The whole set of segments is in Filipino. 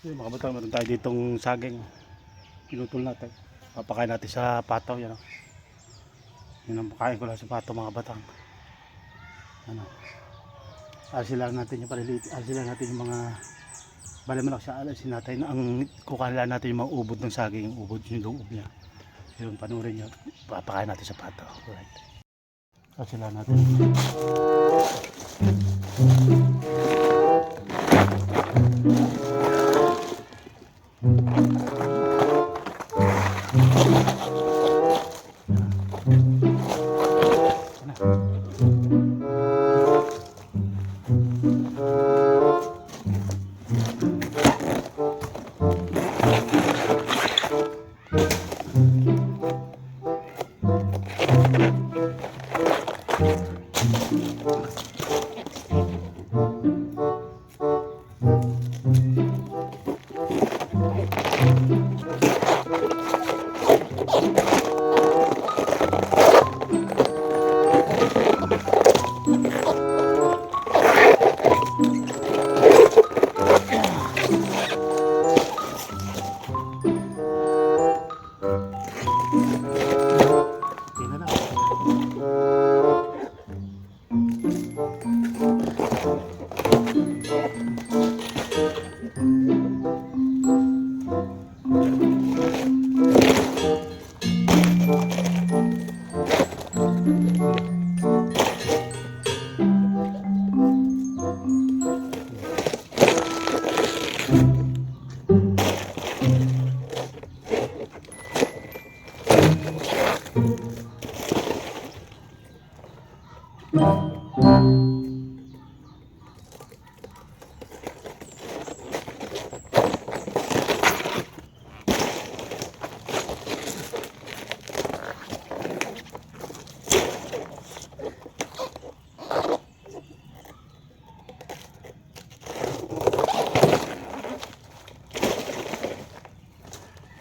Yung mga batang, meron tayo ditong saging. Pinutol natin. Papakain natin sa pataw. Yan o. Yun ang pakain ko lang sa pataw mga batang. Ano. Alsilan natin yung paliliit. Alsilan natin yung mga balimalak siya. Alsin natin. Ang kukanila natin yung mga ubod ng saging. Yung ubod yung loob niya. Yung panurin niya. Papakain natin sa pataw. Alright. Alsilan natin.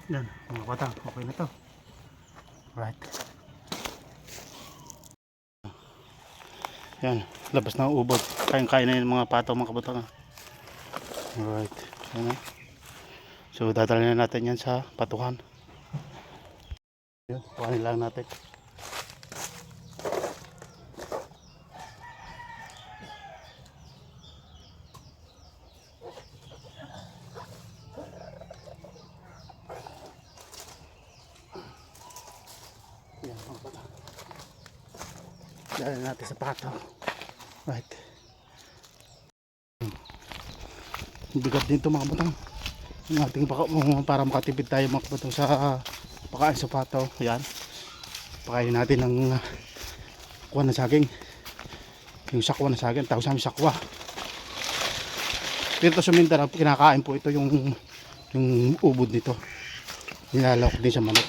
Yan, mga batang, okay na to. Right. Yan, labas na ang ubod. Kain-kain na yung mga pataw mga kabatang. Alright. Yan. So dadalhin na natin yan sa patuhan. Yan, kuhanin lang natin. Yan, mga batang. Dalhin natin sa pataw. Right. Bigat din ito mga batang. Yung ating para makatipid tayo mga batang sa pakain sa pataw. Yan. Pakain natin ng kuha ng saging. Yung sakwa ng saging. Tawag sa amin sakwa. Dito sa Mindanao, kinakain po ito yung ubod nito. Nilalawak din sa manok.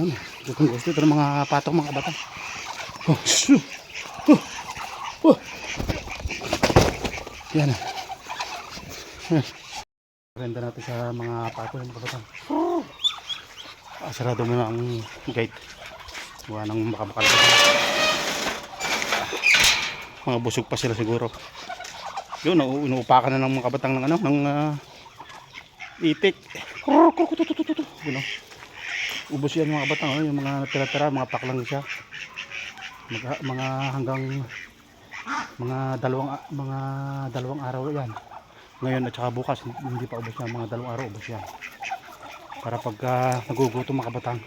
Yan. Gusto ito ng mga pataw mga batang. Oh, yan. Renda natin sa mga pato ng kabatang. Sarado mo na ang gate. Huwag nang makamakalaban. Mga busog pa sila siguro. Yun, inuupakan na ng mga kabatang ng itik. Yun, ubos yan mga kabatang. Yung mga tira-tira, mga paklang siya. Mga hanggang mga dalawang araw yan ngayon at saka bukas. Hindi pa ubos yan, mga 2 araw ubos yan para pagka nagugutom mga kabatang.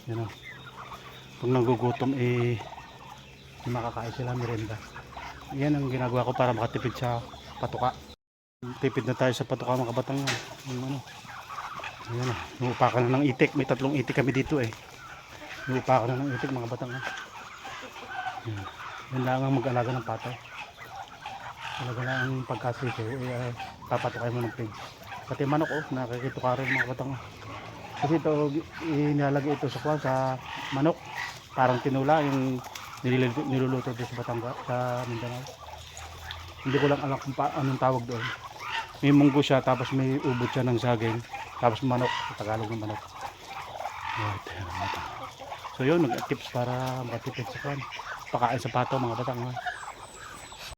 Yan o, pag nagugutom makakain sila merenda. Yan ang ginagawa ko para makatipid sa patuka. Tipid na tayo sa patuka mga kabatang. Yung ayan o, nuupakan na ng itik. May 3 itik kami dito nuupakan na ng itik mga kabatang. Yan lang ang mag-alaga ng patay. Talaga lang ang pagkasito papatukay mo ng pig. Pati manok nakikituka rin mga batang. Kasi ito inalagay ito sa manok. Parang tinula yung niluluto dito sa Batangas, sa Mindanao. Hindi ko lang alam kung anong tawag doon. May munggo siya tapos may ubod siya ng saging. Tapos manok, sa Tagalog ng manok. So yun, nag-tips para makatipid sa pakain sa pato mga batang.